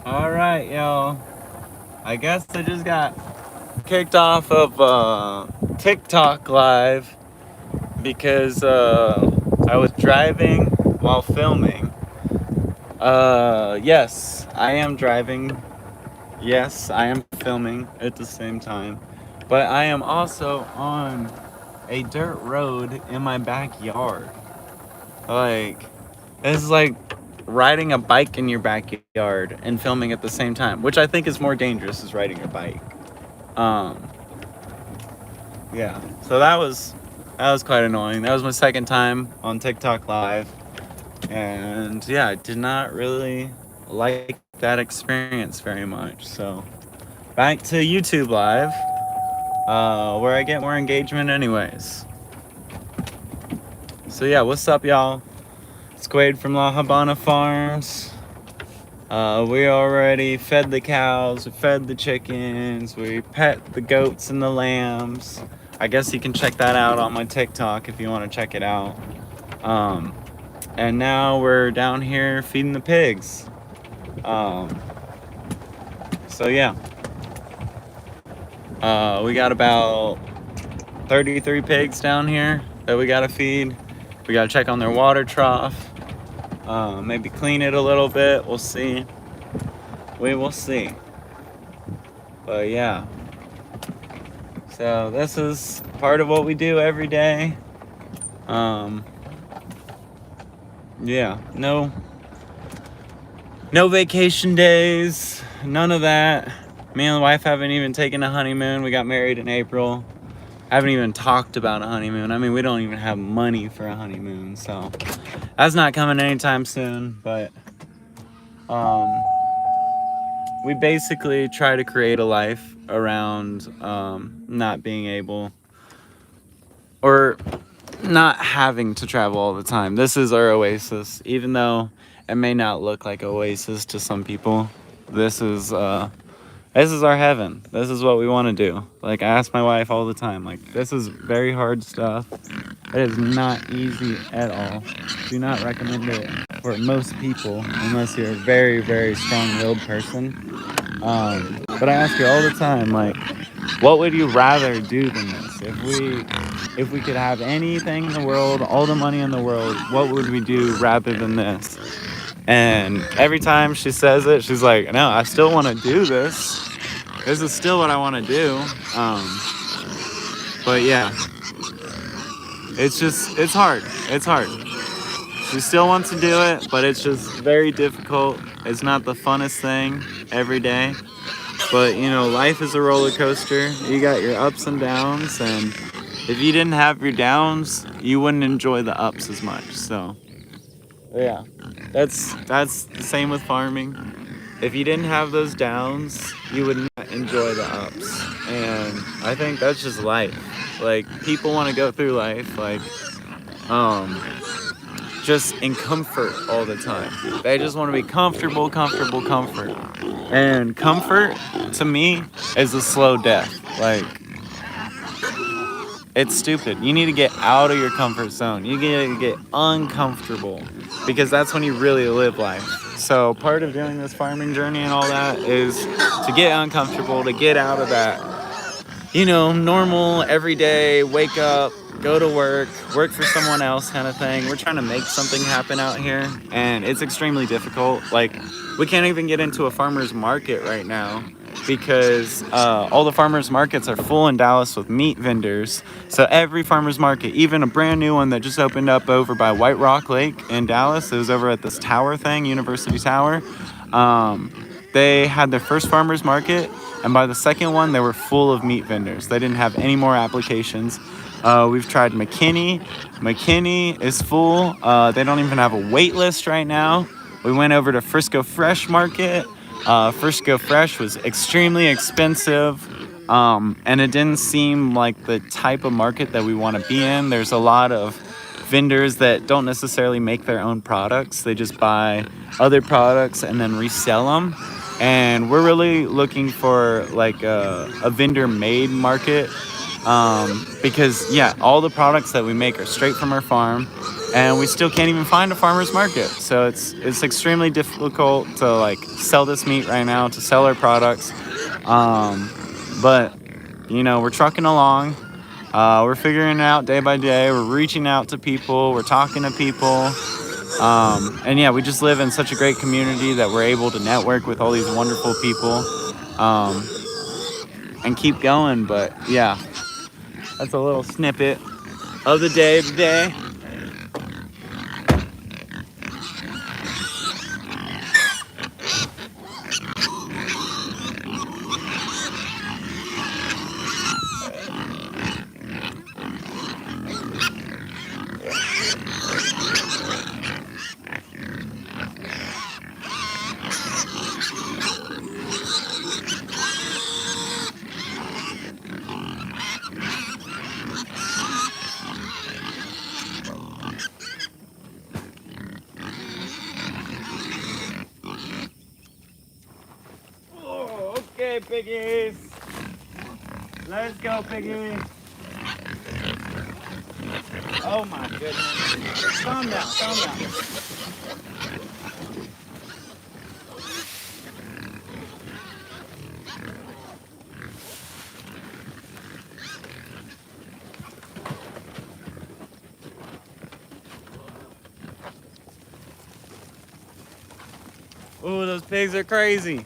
All right, yo. I guess I just got kicked off of TikTok live because I was driving while filming. Yes, I am driving. Yes, I am filming at the same time. But I am also on a dirt road in my backyard. Like, it's like riding a bike in your backyard and filming at the same time, which I think is more dangerous is riding a bike. Um, yeah. So that was quite annoying. That was my second time on TikTok live, and yeah, I did not really like that experience very much. So back to YouTube live, where I get more engagement anyways. So yeah, what's up, y'all? It's Quade from La Habana Farms. We already fed the cows, we fed the chickens, we pet the goats and the lambs. I guess you can check that out on my TikTok if you want to check it out. Um, and now we're down here feeding the pigs. Um, so yeah, we got about 33 pigs down here that we gotta feed. We gotta check on their water trough. Maybe clean it a little bit. We'll see. We will see. But yeah. So this is part of what we do every day. Um, yeah, no vacation days, none of that. Me and the wife haven't even taken a honeymoon. We got married in April. Haven't even talked about a honeymoon. I mean, we don't even have money for a honeymoon, so that's not coming anytime soon. But um, we basically try to create a life around not being able or not having to travel all the time. This is our oasis, even though it may not look like oasis to some people. This is our heaven. This is what we want to do. Like, I ask my wife all the time, like, this is very hard stuff. It is not easy at all. Do not recommend it for most people unless you're a very, very strong-willed person. But I ask her all the time, like, what would you rather do than this? If we could have anything in the world, all the money in the world, what would we do rather than this? And every time she says it, she's like, no, I still want to do this. This is still what I want to do. But yeah, it's hard. It's hard. She still wants to do it, but it's just very difficult. It's not the funnest thing every day. But, life is a roller coaster. You got your ups and downs, and if you didn't have your downs, you wouldn't enjoy the ups as much. So, yeah, that's the same with farming. If you didn't have those downs, you would not enjoy the ups. And I think that's just life. Like, people want to go through life, like, just in comfort all the time. They just want to be comfortable. And comfort, to me, is a slow death. Like, it's stupid. You need to get out of your comfort zone. You need to get uncomfortable because that's when you really live life. So part of doing this farming journey and all that is to get uncomfortable, to get out of that, normal, everyday, wake up, go to work for someone else kind of thing. We're trying to make something happen out here, and it's extremely difficult. Like, we can't even get into a farmer's market right now because all the farmers markets are full in Dallas with meat vendors. So every farmers market, even a brand new one that just opened up over by White Rock Lake in Dallas, it was over at this tower thing, University Tower. They had their first farmers market, and by the second one, they were full of meat vendors. They didn't have any more applications. We've tried McKinney. McKinney is full. They don't even have a wait list right now. We went over to Frisco Fresh Market. Frisco Fresh was extremely expensive, and it didn't seem like the type of market that we want to be in. There's a lot of vendors that don't necessarily make their own products. They just buy other products and then resell them. And we're really looking for like a vendor made market Because yeah, all the products that we make are straight from our farm, and we still can't even find a farmer's market. So it's extremely difficult to like sell this meat right now, to sell our products. But you know, we're trucking along. We're figuring it out day by day. We're reaching out to people. We're talking to people. And yeah, we just live in such a great community that we're able to network with all these wonderful people, and keep going. But yeah, that's a little snippet of the day today. Oh, okay, piggies. Let's go, piggy. Oh my goodness. Calm down, calm down. Oh, those pigs are crazy.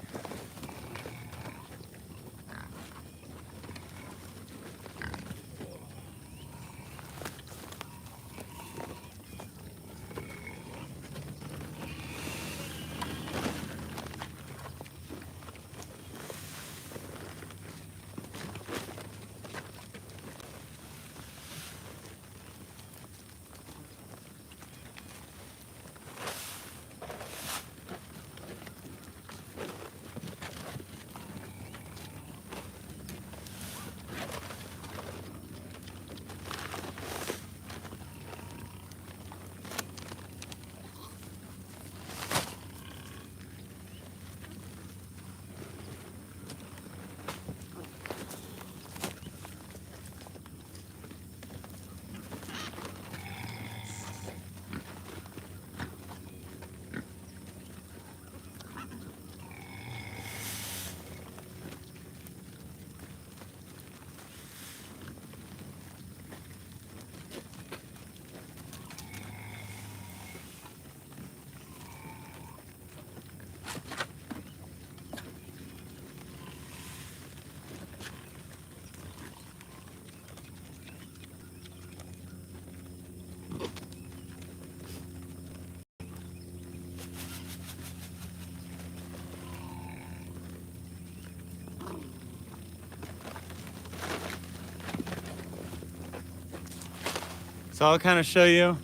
So I'll kind of show you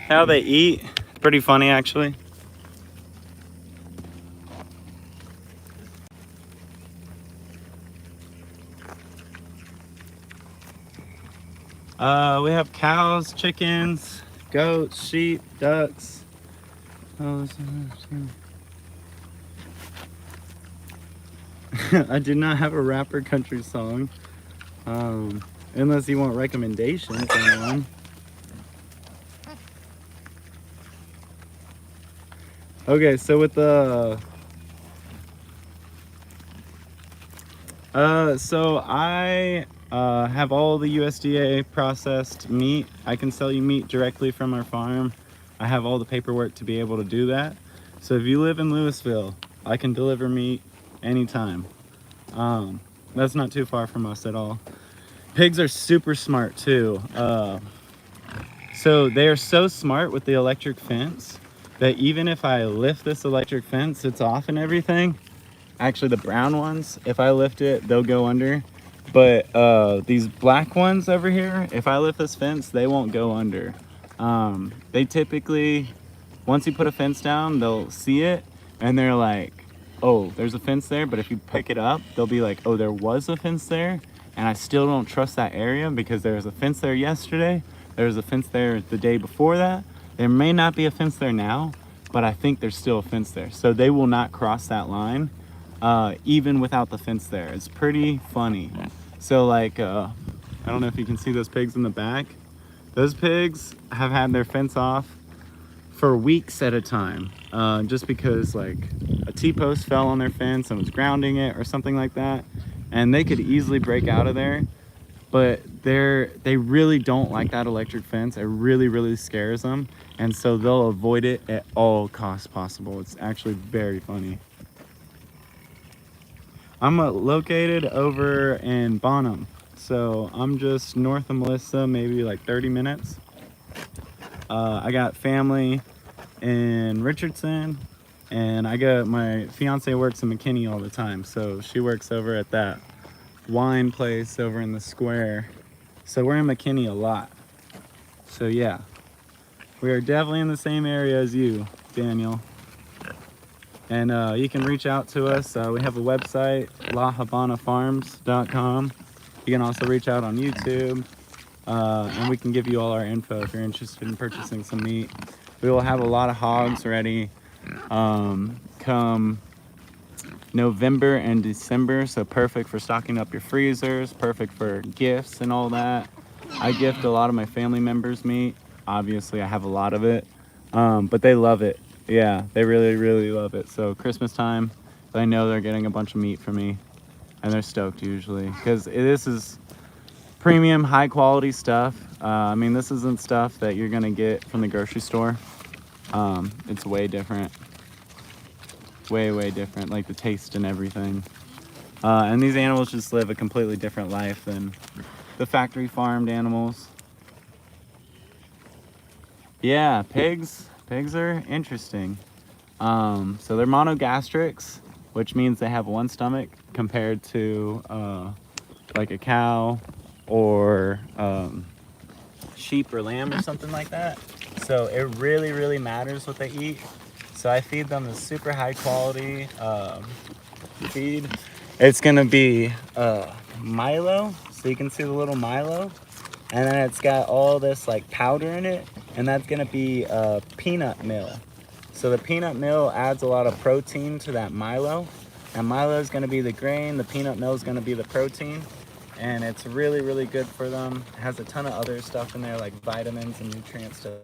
how they eat. Pretty funny, actually. We have cows, chickens, goats, sheep, ducks. I do not have a rapper country song, unless you want recommendations on one. Okay, so with the so I have all the USDA processed meat. I can sell you meat directly from our farm. I have all the paperwork to be able to do that. So if you live in Louisville, I can deliver meat anytime. That's not too far from us at all. Pigs are super smart too. So they are so smart with the electric fence that even if I lift this electric fence, it's off and everything. Actually, the brown ones, if I lift it, they'll go under. But these black ones over here, if I lift this fence, they won't go under. They typically, once you put a fence down, they'll see it and they're like, oh, there's a fence there. But if you pick it up, they'll be like, oh, there was a fence there. And I still don't trust that area because there was a fence there yesterday. There was a fence there the day before that. There may not be a fence there now, but I think there's still a fence there. So they will not cross that line, even without the fence there. It's pretty funny. So like, I don't know if you can see those pigs in the back. Those pigs have had their fence off for weeks at a time, just because like a T-post fell on their fence and was grounding it or something like that, and they could easily break out of there. But they really don't like that electric fence. It really scares them, and so they'll avoid it at all costs possible. It's actually very funny. I'm located over in Bonham, so I'm just north of Melissa, maybe like 30 minutes. I got family in Richardson, and my fiance works in McKinney all the time, so she works over at that wine place over in the square. So we're in McKinney a lot. So yeah, we are definitely in the same area as you, Daniel. And you can reach out to us. We have a website, LaHabanaFarms.com. You can also reach out on YouTube, and we can give you all our info if you're interested in purchasing some meat. We will have a lot of hogs ready come November and December, so perfect for stocking up your freezers, perfect for gifts and all that. I gift a lot of my family members meat. Obviously I have a lot of it, but they love it. Yeah, they really love it. So Christmas time, they know they're getting a bunch of meat from me, and they're stoked usually, because this is premium, high quality stuff. I mean, this isn't stuff that you're gonna get from the grocery store. It's way different. Way different, like the taste and everything. And these animals just live a completely different life than the factory farmed animals. Yeah, pigs are interesting. So they're monogastrics, which means they have one stomach, compared to like a cow or sheep or lamb or something like that. So it really matters what they eat. So I feed them this super high quality feed. It's gonna be Milo, so you can see the little Milo, and then it's got all this like powder in it, and that's gonna be peanut meal. So the peanut meal adds a lot of protein to that Milo, and Milo is gonna be the grain, the peanut meal is gonna be the protein, and it's really good for them. It has a ton of other stuff in there like vitamins and nutrients to